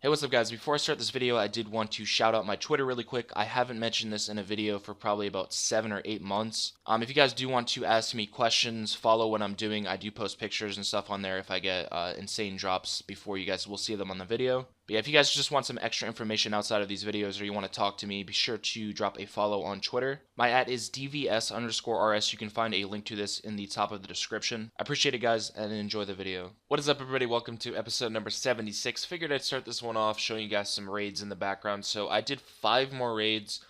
Hey, what's up guys? Before I start this video, I did want to shout out my Twitter really quick. I haven't mentioned this in a video for probably about 7 or 8 months. If you guys do want to ask me questions, follow what I'm doing. I do post pictures and stuff on there if I get insane drops before you guys will see them on the video. But yeah, if you guys just want some extra information outside of these videos or you want to talk to me, be sure to drop a follow on Twitter. My @ is Devious_RS. You can find a link to this in the top of the description. I appreciate it guys and enjoy the video. What is up everybody? Welcome to episode number 76. Figured I'd start this one off showing you guys some raids in the background. So I did 5 more raids.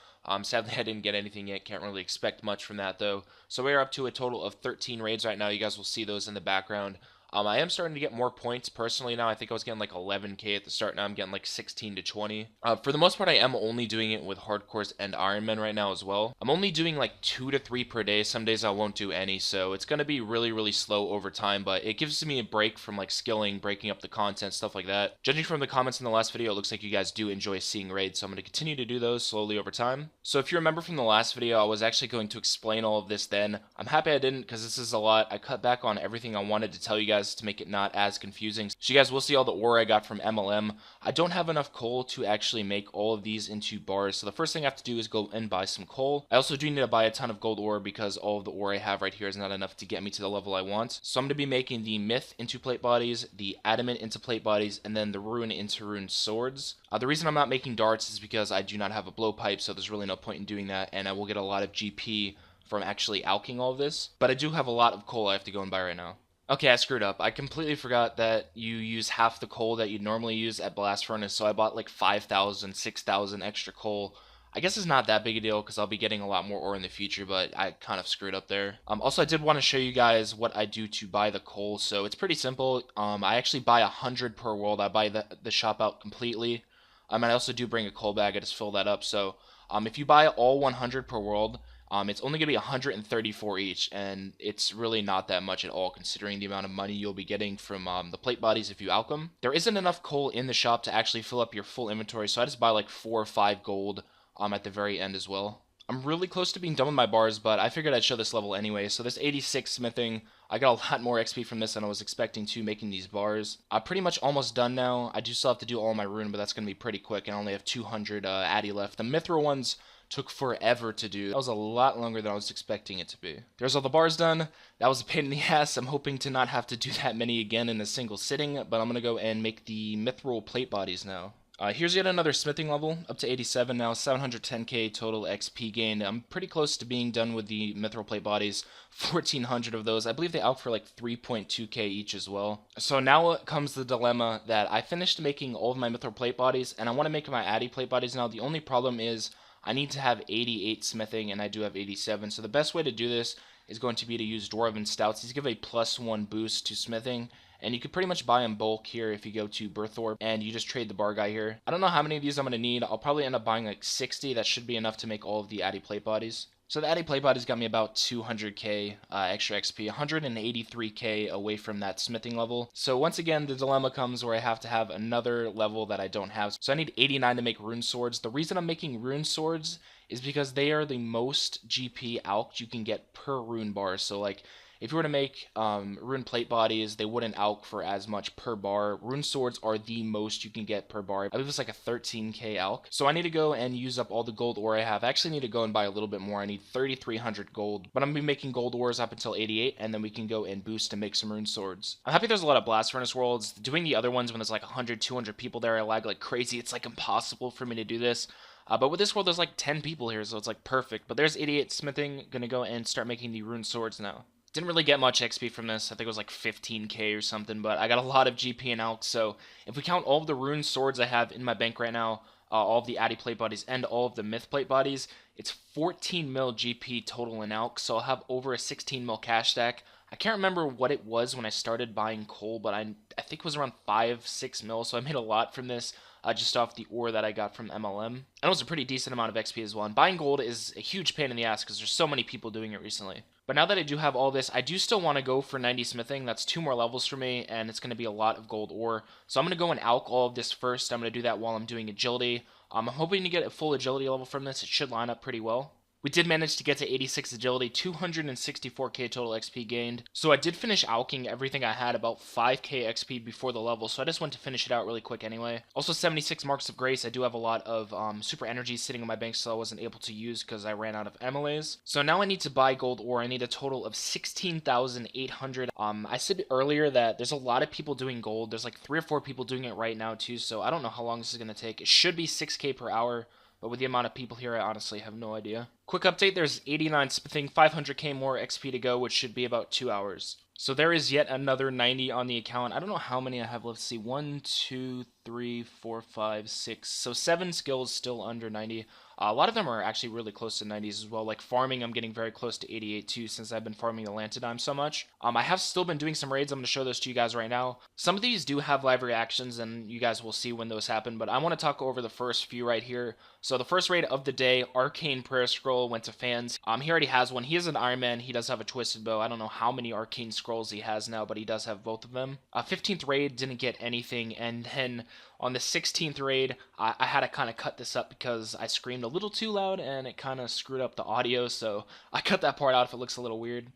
Sadly I didn't get anything yet. Can't really expect much from that though. So we're up to a total of 13 raids right now. You guys will see those in the background. I am starting to get more points personally now. I think I was getting like 11k at the start. Now I'm getting like 16 to 20. For the most part, I am only doing it with hardcores and Ironman right now as well. I'm only doing like 2 to 3 per day. Some days I won't do any, so it's going to be really slow over time, but it gives me a break from like skilling, breaking up the content, stuff like that. Judging from the comments in the last video, it looks like you guys do enjoy seeing raids, so I'm going to continue to do those slowly over time. So if you remember from the last video, I was actually going to explain all of this then. I'm happy I didn't because this is a lot. I cut back on everything I wanted to tell you guys to make it not as confusing. So you guys will see all the ore I got from MLM. I don't have enough coal to actually make all of these into bars, so the first thing I have to do is go and buy some coal. I also do need to buy a ton of gold ore because all of the ore I have right here is not enough to get me to the level I want. So I'm going to be making the myth into plate bodies, the adamant into plate bodies, and then the rune into rune swords. The reason I'm not making darts is because I do not have a blowpipe, so there's really no point in doing that, and I will get a lot of GP from actually alking all of this. But I do have a lot of coal I have to go and buy right now. Okay, I screwed up. I completely forgot that you use half the coal that you'd normally use at Blast Furnace, so I bought like 5,000, 6,000 extra coal. I guess it's not that big a deal because I'll be getting a lot more ore in the future, but I kind of screwed up there. Also, I did want to show you guys what I do to buy the coal, so it's pretty simple. I actually buy 100 per world. I buy the shop out completely. And I also do bring a coal bag. I just fill that up, so if you buy all 100 per world, it's only going to be 134 each, and it's really not that much at all considering the amount of money you'll be getting from the plate bodies if you alch them. There isn't enough coal in the shop to actually fill up your full inventory, so I just buy like 4 or 5 gold at the very end as well. I'm really close to being done with my bars, but I figured I'd show this level anyway. So this 86 smithing, I got a lot more XP from this than I was expecting to making these bars. I'm pretty much almost done now. I do still have to do all my rune, but that's going to be pretty quick. I only have 200 addy left. The mithril ones took forever to do. That was a lot longer than I was expecting it to be. There's all the bars done. That was a pain in the ass. I'm hoping to not have to do that many again in a single sitting, but I'm going to go and make the mithril plate bodies now. Here's yet another smithing level, up to 87 now, 710k total XP gained. I'm pretty close to being done with the mithril plate bodies, 1400 of those. I believe they out for like 3.2k each as well. So now comes the dilemma that I finished making all of my mithril plate bodies, and I want to make my addy plate bodies now. The only problem is I need to have 88 smithing, and I do have 87. So the best way to do this is going to be to use Dwarven Stouts. These give a +1 boost to smithing, and you can pretty much buy in bulk here if you go to Berthorpe, and you just trade the bar guy here. I don't know how many of these I'm going to need. I'll probably end up buying like 60. That should be enough to make all of the addy plate bodies. So the addy plate bodies got me about 200k extra XP, 183k away from that smithing level. So once again, the dilemma comes where I have to have another level that I don't have. So I need 89 to make rune swords. The reason I'm making rune swords is because they are the most GP alch you can get per rune bar. So like, if you were to make rune plate bodies, they wouldn't alch for as much per bar. Rune swords are the most you can get per bar. I believe it's like a 13k alch. So I need to go and use up all the gold ore I have. I actually need to go and buy a little bit more. I need 3,300 gold. But I'm going to be making gold ores up until 88, and then we can go and boost to make some rune swords. I'm happy there's a lot of blast furnace worlds. Doing the other ones when there's like 100, 200 people there, I lag like crazy. It's like impossible for me to do this. But with this world, there's like 10 people here, so it's like perfect. But there's 88 smithing. Gonna go and start making the rune swords now. Didn't really get much XP from this. I think it was like 15k or something, but I got a lot of GP and alch, so if we count all of the rune swords I have in my bank right now, all of the addy plate bodies and all of the myth plate bodies, it's 14 mil GP total in alch, so I'll have over a 16 mil cash stack. I can't remember what it was when I started buying coal, but I think it was around 5-6 mil, so I made a lot from this. Just off the ore that I got from MLM. And it was a pretty decent amount of XP as well. And buying gold is a huge pain in the ass because there's so many people doing it recently. But now that I do have all this, I do still want to go for 90 smithing. That's 2 more levels for me, and it's going to be a lot of gold ore. So I'm going to go and alch all of this first. I'm going to do that while I'm doing agility. I'm hoping to get a full agility level from this. It should line up pretty well. We did manage to get to 86 agility, 264k total XP gained. So I did finish alking everything I had, about 5k XP before the level, so I just went to finish it out really quick anyway. Also 76 marks of grace. I do have a lot of super energy sitting in my bank, so I wasn't able to use because I ran out of MLAs. So now I need to buy gold ore. I need a total of 16,800. I said earlier that there's a lot of people doing gold. There's like 3 or 4 people doing it right now too, so I don't know how long this is going to take. It should be 6k per hour. But with the amount of people here, I honestly have no idea. Quick update, there's 89 smithing, 500k more XP to go, which should be about 2 hours. So there is yet another 90 on the account. I don't know how many I have. Let's see. 1, 2, 3, 4, 5, 6. So 7 skills still under 90. A lot of them are actually really close to 90s as well. Like farming, I'm getting very close to 88 too, since I've been farming the Lantidime so much. I have still been doing some raids. I'm going to show those to you guys right now. Some of these do have live reactions, and you guys will see when those happen. But I want to talk over the first few right here. So the first raid of the day, Arcane Prayer Scroll, went to fans. He already has one. He is an Ironman. He does have a Twisted Bow. I don't know how many Arcane Scrolls he has now, but he does have both of them. 15th raid, didn't get anything. And then on the 16th raid, I had to kind of cut this up because I screamed a little too loud and it kind of screwed up the audio, so I cut that part out if it looks a little weird.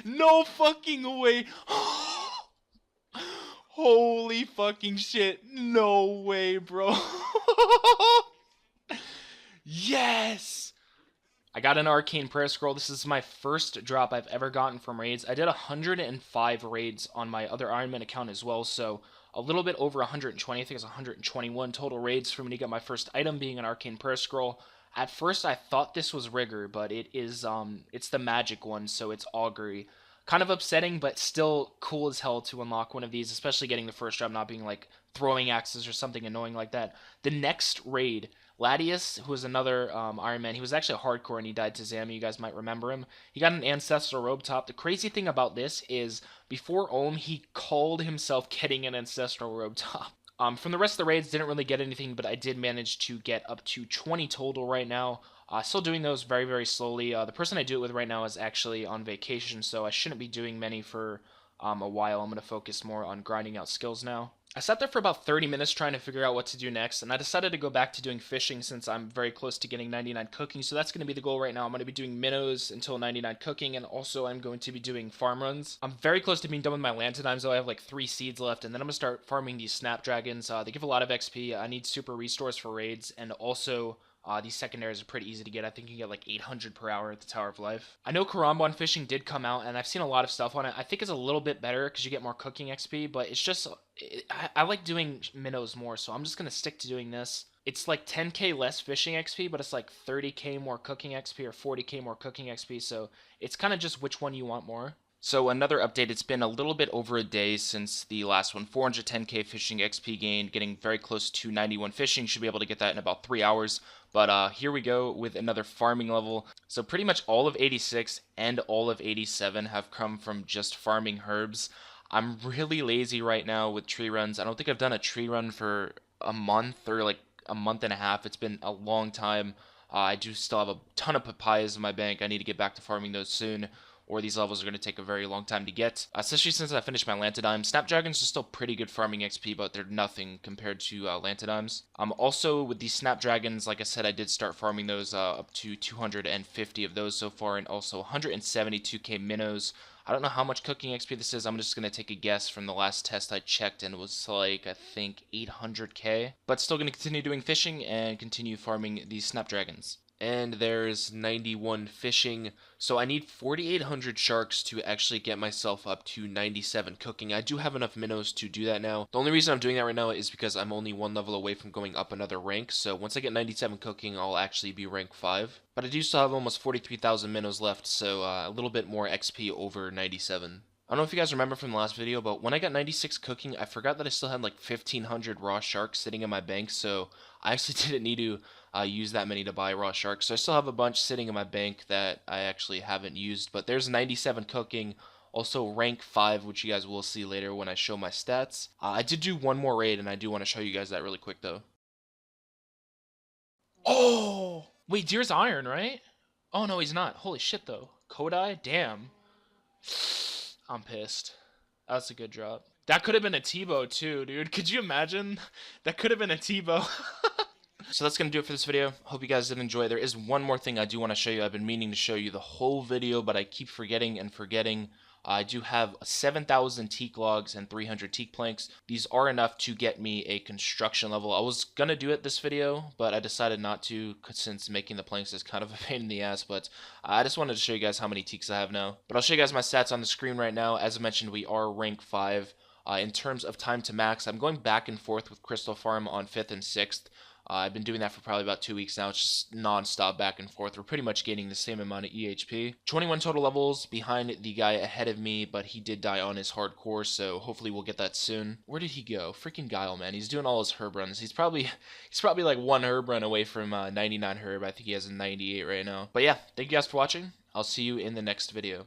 No fucking way! Holy fucking shit. No way, bro. Yes! I got an Arcane Prayer Scroll. This is my first drop I've ever gotten from raids. I did 105 raids on my other Ironman account as well, so a little bit over 120. I think it's 121 total raids for me to get my first item, being an Arcane Prayer Scroll. At first, I thought this was Rigor, but it is it's the magic one, so it's Augury. Kind of upsetting, but still cool as hell to unlock one of these, especially getting the first drop, not being like throwing axes or something annoying like that. The next raid, Ladius, who was another Iron Man, he was actually a hardcore and he died to Zami. You guys might remember him. He got an Ancestral Robe Top. The crazy thing about this is, before Ohm, he called himself getting an Ancestral Robe Top. From the rest of the raids, didn't really get anything, but I did manage to get up to 20 total right now. Still doing those very, very slowly. The person I do it with right now is actually on vacation, so I shouldn't be doing many for a while. I'm going to focus more on grinding out skills now. I sat there for about 30 minutes trying to figure out what to do next, and I decided to go back to doing fishing since I'm very close to getting 99 cooking, so that's going to be the goal right now. I'm going to be doing minnows until 99 cooking, and also I'm going to be doing farm runs. I'm very close to being done with my Lantidimes, though. I have like 3 seeds left, and then I'm going to start farming these Snapdragons. They give a lot of XP. I need super restores for raids, and also these secondaries are pretty easy to get. I think you can get like 800 per hour at the Tower of Life. I know Karambwan fishing did come out, and I've seen a lot of stuff on it. I think it's a little bit better because you get more cooking XP, but it's just, I like doing minnows more, so I'm just going to stick to doing this. It's like 10k less fishing XP, but it's like 30k more cooking XP or 40k more cooking XP, so it's kind of just which one you want more. So another update, it's been a little bit over a day since the last one. 410k fishing XP gained, getting very close to 91 fishing. Should be able to get that in about 3 hours. But here we go with another farming level. So pretty much all of 86 and all of 87 have come from just farming herbs. I'm really lazy right now with tree runs. I don't think I've done a tree run for a month or like a month and a half. It's been a long time. I do still have a ton of papayas in my bank. I need to get back to farming those soon, or these levels are going to take a very long time to get, especially since I finished my Lantidime. Snapdragons are still pretty good farming XP, but they're nothing compared to Lantidimes. Also, with these Snapdragons, like I said, I did start farming those up to 250 of those so far, and also 172k minnows. I don't know how much cooking XP this is. I'm just going to take a guess from the last test I checked, and it was like, I think, 800k. But still going to continue doing fishing and continue farming these Snapdragons. And there's 91 fishing, so I need 4,800 sharks to actually get myself up to 97 cooking. I do have enough minnows to do that now. The only reason I'm doing that right now is because I'm only 1 level away from going up another rank, so once I get 97 cooking, I'll actually be rank 5. But I do still have almost 43,000 minnows left, so a little bit more XP over 97. I don't know if you guys remember from the last video, but when I got 96 cooking, I forgot that I still had like 1,500 raw sharks sitting in my bank, so I actually didn't need to use that many to buy raw sharks. So I still have a bunch sitting in my bank that I actually haven't used, but there's 97 cooking, also rank 5, which you guys will see later when I show my stats. I did do one more raid, and I do want to show you guys that really quick, though. Oh! Wait, Deer's iron, right? Oh, no, he's not. Holy shit, though. Kodai? Damn. I'm pissed. That's a good drop. That could have been a T-bow too, dude. Could you imagine? That could have been a T-bow. So that's going to do it for this video. Hope you guys did enjoy. There is one more thing I do want to show you. I've been meaning to show you the whole video, but I keep forgetting and forgetting. I do have 7,000 teak logs and 300 teak planks. These are enough to get me a construction level. I was going to do it this video, but I decided not to since making the planks is kind of a pain in the ass. But I just wanted to show you guys how many teaks I have now. But I'll show you guys my stats on the screen right now. As I mentioned, we are rank 5. In terms of time to max, I'm going back and forth with Crystal Farm on 5th and 6th. I've been doing that for probably about 2 weeks now. It's just non-stop back and forth. We're pretty much gaining the same amount of EHP. 21 total levels behind the guy ahead of me, but he did die on his hardcore, so hopefully we'll get that soon. Where did he go? Freaking Guile, man. He's doing all his herb runs. He's probably like one herb run away from 99 herb. I think he has a 98 right now. But yeah, thank you guys for watching. I'll see you in the next video.